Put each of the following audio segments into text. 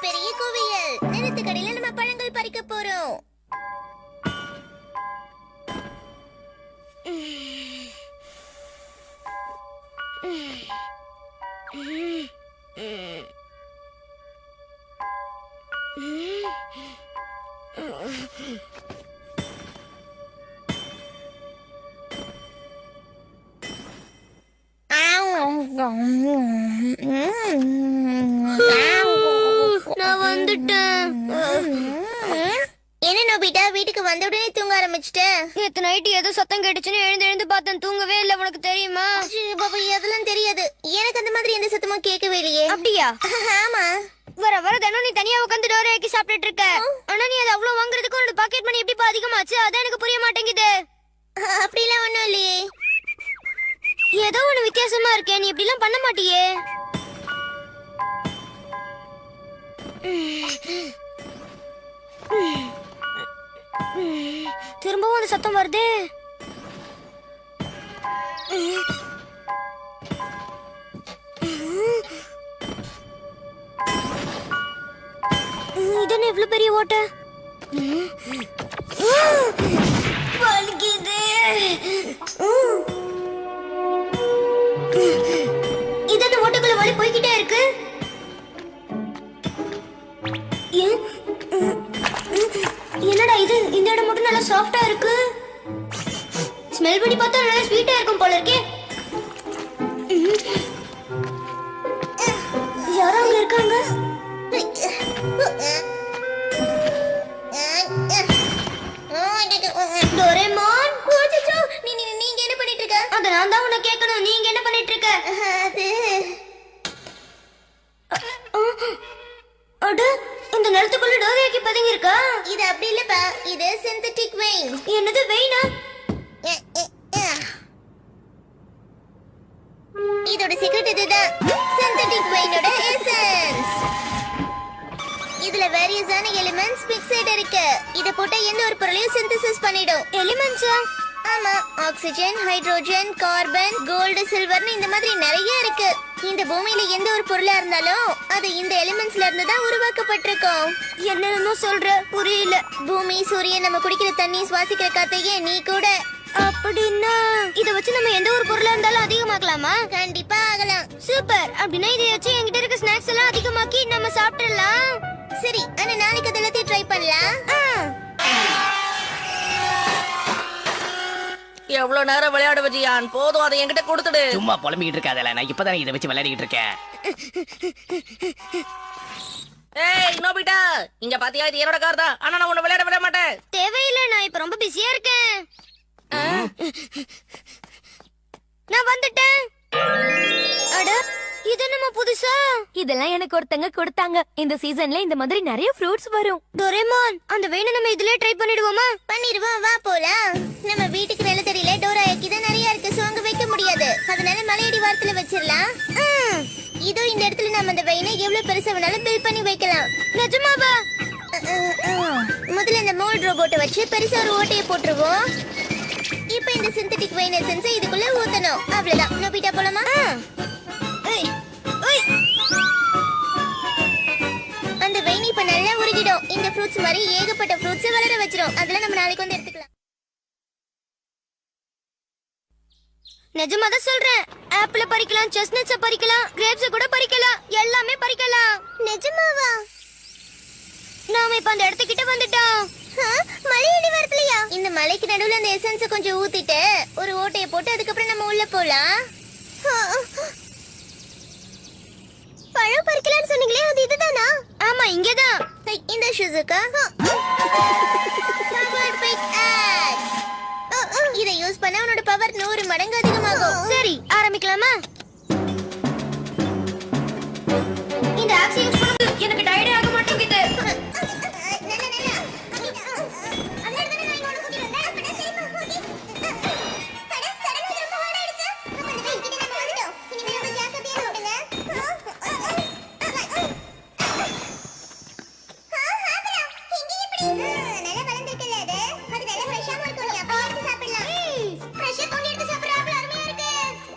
பெரிய குவியல். நிலத்து கடையில நம்ம பழங்கள் பறிக்க போறோம். நான் வந்துட்டேன். என்ன நோபிட்டா, வீட்டுக்கு வந்த உடனே தூங்க ஆரம்பிச்சிட்ட? நேத்து நைட்டு ஏதோ சத்தம் கேட்டுச்சுன்னு எழுந்து பார்த்தேன். தூங்கவே இல்ல. உனக்கு தெரியுமா? பாபா, அதெல்லாம் தெரியாது. எனக்கு அந்த மாதிரி எந்த சத்தமும் கேட்கவே இல்லையே. அப்படியா? ஆமா. வர வர தினம் நீ தனியா உட்காந்து டோரை ஆக்கி சாப்பிட்டுட்டு இருக்க. ஆனா நீ அதை அவ்வளவு வாங்குறதுக்கு உன்னோட பாக்கெட் மணி எப்படி அதிகமாச்சு? அதான் எனக்கு புரிய மாட்டேங்குது. அப்படிலாம் ஒண்ணும் இல்லையே. ஏதோ ஒண்ணு வித்தியாசமா இருக்கே. நீ இப்படி எல்லாம் பண்ண மாட்டியே. திரும்பவும் அந்த சத்தம் வருது. இது இவ்வளவு பெரிய ஓட்டை. வலிக்குது. இதென்ன ஓட்டுக்குள்ள வலி போய்கிட்டே இருக்கு. என்னடா இது? இந்த இடம் மட்டும் நல்லா சாஃப்டா இருக்கு. ஸ்மெல் பண்ணி பார்த்தா நல்லா ஸ்வீட்டா இருக்கும் போல இருக்கே. யாரோ அங்க இருக்காங்க. டோரேமான், நீங்க என்ன பண்ணிட்டு இருக்க? அத நான் தான் உன்னை கேட்கணும். நீங்க என்ன பண்ணிட்டு இருக்க? அட, இந்த நிலத்துக்குள்ள டோரியாக்கி பதுங்கி இருக்கா? இது அப்படி இல்லப்பா, இது சிந்தட்டிக் வெயின். என்னது வெயினா? இதோட சீக்ரெட் இதுதான். சிந்தட்டிக் வெயினோட எசன்ஸ். இதுல வேரியஸான எலிமெண்ட்ஸ் மிக்ஸ்டு இருக்கு. இத போட்டா எந்த ஒரு பொருளையும் சிந்தசிஸ் பண்ணிடும். எலிமெண்ட்ஸா? ஆமா, ஆக்சிஜன், ஹைட்ரோஜன், கார்பன், கோல்டு, சில்வர்னு இந்த மாதிரி நிறைய இருக்கு. இந்த பூமியில எந்த ஒரு பொருளா இருந்தாலும் அது இந்த எலிமெண்ட்ஸ்ல இருந்து தான் உருவாக்கப்பட்டிருக்கும். என்னன்னு சொல்ற? புரியல. பூமி, சூரியன், நம்ம குடிக்கிற தண்ணி, சுவாசிக்கிற காத்தையே நீ கூட. அப்படின்னா இத வச்சு நம்ம எந்த ஒரு பொருளா இருந்தாலும் அதிகமாக்கலாமா? கண்டிப்பா ஆகலாம். சூப்பர். அப்படின்னா இதை வச்சு என்கிட்ட இருக்க ஸ்நாக்ஸ் எல்லாம் அதிகமாக்கி நம்ம சாப்பிடலாம். சரி, ஆனா நாளைக்கு அதெல்லாத்தையும் ட்ரை பண்ணலாம். எவ்வளவு நேரம் விளையாட வச்சியான்? போதும், அதை என்கிட்ட கொடுத்துடு. சும்மா புலம்பிக்கிட்டு இருக்காதல, நான் இப்பதான் இதை வச்சு விளையாடிட்டு இருக்கேன். ஏய் நோபிட்டா, இங்க பாத்தியா? இது என்னோட கார் தான். ஆனா நான் உன்னை விளையாட விட மாட்டேன். தேவையில்லை, நான் இப்ப ரொம்ப பிஸியா இருக்கேன். நான் வந்துட்டேன். அட, இது நம்ம புதுசா? இதெல்லாம் எனக்கு ஒருத்தங்க கொடுத்தாங்க. இந்த சீசன்ல இந்த மாதிரி நிறைய ஃப்ரூட்ஸ் வரும். டோரேமான், அந்த வெயினை நம்ம இதுலயே ட்ரை பண்ணிடுவோமா? பண்ணிடுவோம், வா போலாம். நம்ம வீட்டுக்கு நிலத்தடியில டோராயாக்கி தான் நிறைய இருக்கு. சோ அங்க வைக்க முடியாது. அதனால மலையடி வாரத்துல வச்சிடலாம். இதோ இந்த இடத்துல நம்ம அந்த வெயினை எவ்வளவு பெருசா வேணாலும் பில் பண்ணி வைக்கலாம். நிஜமாவா? முதல்ல இந்த மோல்ட் ரோபோட்டை வச்சு பெருசா ஒரு ஓட்டையை போட்டுருவோம். இப்போ இந்த சிந்தட்டிக் வெயின் எசன்ஸை இதுக்குள்ள ஊத்தணும். அவ்வளவுதான். நோபிட்டா போலாமா? அந்த வெயின் இப்ப நல்லா உருகிடும். இந்த ஃப்ரூட்ஸ் மாதிரி ஏகப்பட்ட ஃப்ரூட்ஸ் வளர வச்சிரும். அதெல்லாம் நம்ம நாளைக்கு வந்து எடுத்துக்கலாம். நிஜமாதான் சொல்றேன். ஆப்பிள பறிக்கலாம், செஸ்னட்ஸ பறிக்கலாம், கிரேப்ஸ் கூட பறிக்கலாம். எல்லாமே பறிக்கலாம். நிஜமாவா? நாம இப்ப அந்த இடத்துக்கிட்ட வந்துட்டோம். மலையடி வரலையா? இந்த மலைக்கு நடுவுல அந்த எசன்ஸ கொஞ்சம் ஊத்திட்டு ஒரு ஓட்டைய போட்டு அதுக்கப்புறம் நம்ம உள்ள போலாம். பழம் பறிக்கலாம்னு சொன்னீங்களே, அது இதுதானா? ஆமா, இங்கதான். இந்த ஷூஸுக்கா இதை யூஸ் பண்ணா உன்னோட பவர் 100 மடங்கு அதிகமாகும். சரி, ஆரம்பிக்கலாமா? இந்த ஆக்ஸ் யூஸ் பண்ணது எனக்கு டயர்ட் ஆக மாட்டேங்குது.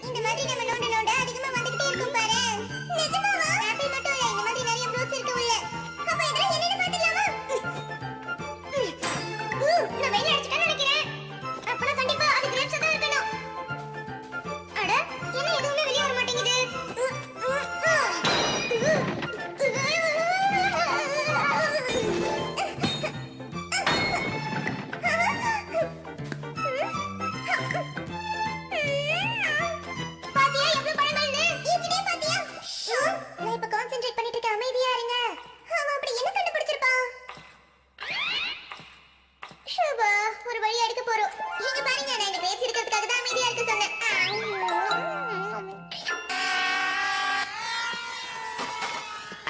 இந்த மாதிரி நம்ம நோண்ட நோண்ட அதிகமா வந்துகிட்டே இருக்கும் பாரு. நிஜமாவா? ஆப்பிள் மட்டும் இல்ல, இந்த மாதிரி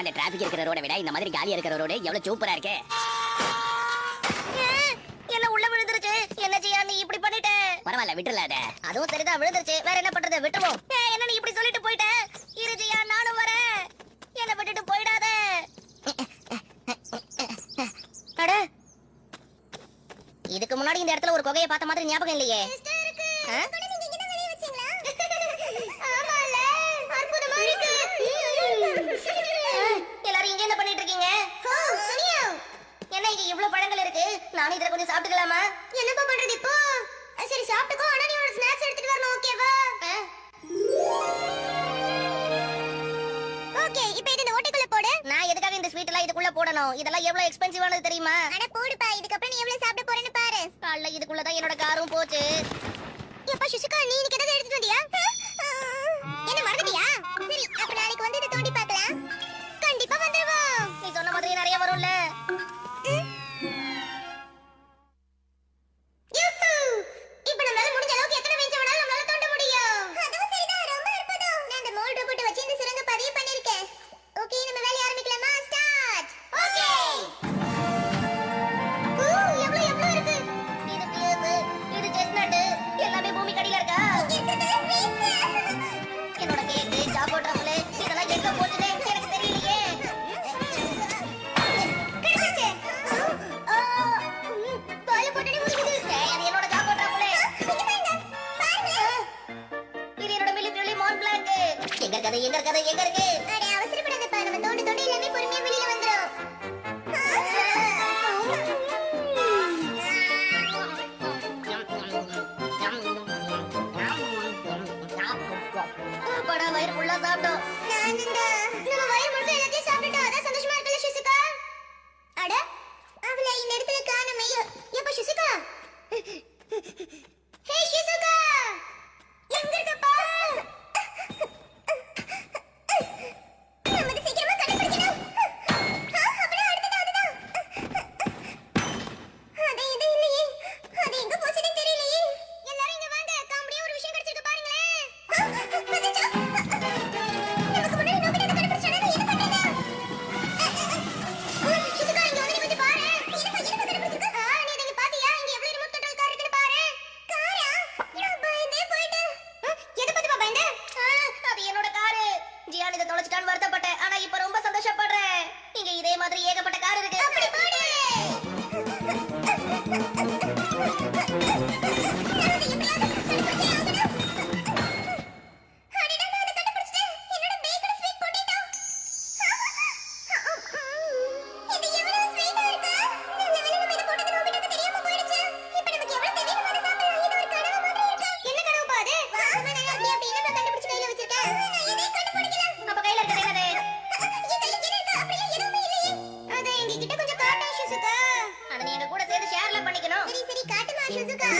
அந்த டிராபிக் இருக்கிற ரோட விட இந்த மாதிரி காலியா இருக்கிற ரோடு எவ்வளவு சூப்பரா இருக்கு. எல்லாம் உள்ள விழுந்துருச்சு. என்ன செய்யா நீ இப்படி பண்ணிட்ட? பரவாயில்ல விட்டுல அத. அதுவும் சரிதான், விழுந்துருச்சு. வேற என்ன பண்றது, விட்டுருவோம். என்ன நீ இப்படி சொல்லிட்டு போயிட்ட? இரு ஜெயா, நானும் வரேன். என்ன விட்டுட்டு போயிடாத. அட, இதுக்கு முன்னாடி இந்த இடத்துல ஒரு குகையை பார்த்த மாதிரி ஞாபகம் இல்லையே. ஆ? எல்லாரும் இங்க என்ன பண்ணிட்டு இருக்கீங்க? என்ன இங்க இவ்வளவு பழங்கள் இருக்கு? நானும் இதுல கொஞ்சம் சாப்பிட்டுக்கலாமா? என்னப்பா பண்றது இப்போ? சரி சாப்பிட்டுக்கோ, ஆனா நீ ஒரு ஸ்நாக்ஸ் எடுத்துட்டு வரணும், ஓகேவா? ஓகே, இப்போ இது இந்த ஓட்டைக்குள்ள போடு. நான் எதுக்காக இந்த ஸ்வீட் எல்லாம் இதுக்குள்ள போடணும்? இதெல்லாம் எவ்வளவு எக்ஸ்பென்சிவானது தெரியுமா? அட போடுப்பா, இதுக்கு அப்புறம் நீ எவ்வளவு சாப்பிட போறேன்னு பாரு. காலைல இதுக்குள்ள தான் என்னோட காரும் போச்சு. எப்பா சுஷிகா, நீ இன்னைக்கு ஏதாவது எடுத்துட்டு வந்தியா? என்ன மறந்துட்டியா? சரி, அப்ப நாளைக்கு வந்து இத தோண்டி பார்க்கலாம். கண்டிப்பா வந்துருவோம். நீ சொன்ன மாதிரி நிறைய வரும்ல. யூஹூ! இப்போ நம்மளால முடிஞ்ச அளவுக்கு எத்தனை பெஞ்ச் வேணாலும் நம்மளால தோண்ட முடியும். அதுவும் சரிதான், ரொம்ப அற்புதம். நான் அந்த மோல்ட் ரோபோட் வச்சு இந்த சுரங்க பதிவு பண்ணிருக்கேன். ஓகே, நம்ம வேலைய ஆரம்பிக்கலாமா? ஸ்டார்ட். ஓகே. எவ்வளவு இருக்கு? இது பியர்ஸ், இது செஸ்னட், எல்லாமே பூமி கடியில இருக்கா? என்னோட கேக், ஜாபோ ட்ரஃபிள் இதெல்லாம் எங்க போச்சுன்னு எனக்கு தெரியலையே. கிடைச்சிச்சு. கால போட்டடி முடிக்குது. அது என்னோட ஜாபோ ட்ரஃபிள். இது என்னோட மிலிட்டரி மான் பிளாக். எங்க இருக்கு? அட அவசரப்படாதப்பா, நம்ம தோண்டி தோண்டி எல்லாமே பொறுமையா வெளியில வந்துரும். படா வயிறு ஃபுல்லா சாப்பிட்டோம். நம்ம வயிறு முழுக்க எல்லாத்தையும் சாப்பிட்டுட்டோம். அதான் சந்தோஷமா இருக்குல்ல சுசிகா? அட, அவளை இந்த இடத்துல காணுமே. எப்ப சுசிகா? ஹே சுசிகா, எங்க இருக்கப்பா? நம்ம சீக்கிரமா கண்டுபிடிக்கணும். அப்படியே அதுதான். அது இது இல்லையே. அது எங்க போச்சுன்னு தெரியலையே. எல்லாரும் இங்க வாங்க, காமெடியா ஒரு விஷயம் கிடைச்சிருக்கு பாருங்களேன். வந்துச்சா? நமக்கு முன்னாடி நோபிதா கண்டுபிடிச்சானே, என்ன பண்றது? சுசிகா, இங்க வந்து நீ கொஞ்சம் பாரு. என்ன கண்டுபிடிச்சிருக்க? நீ இங்க பாத்தியா? இங்க எவ்வளவு ரிமோட் கண்ட்ரோல் கார் இருக்குன்னு பாரு. காரா? நான் பயந்தே போயிட்டேன். எதை பத்தி பயந்த? அது என்னோட காரு. ஜியான் இதை தொலைச்சிட்டான்னு வருத்தப்பட்டேன். ஆனா இப்ப ரொம்ப சந்தோஷப்படுறேன். இங்க இதே மாதிரி ஏகப்பட்ட கார் இருக்கு. அப்படி போடு. கூட சேர்ந்து ஷேர்ல பண்ணிக்கணும். சரி காட்டுமா சுசுகா.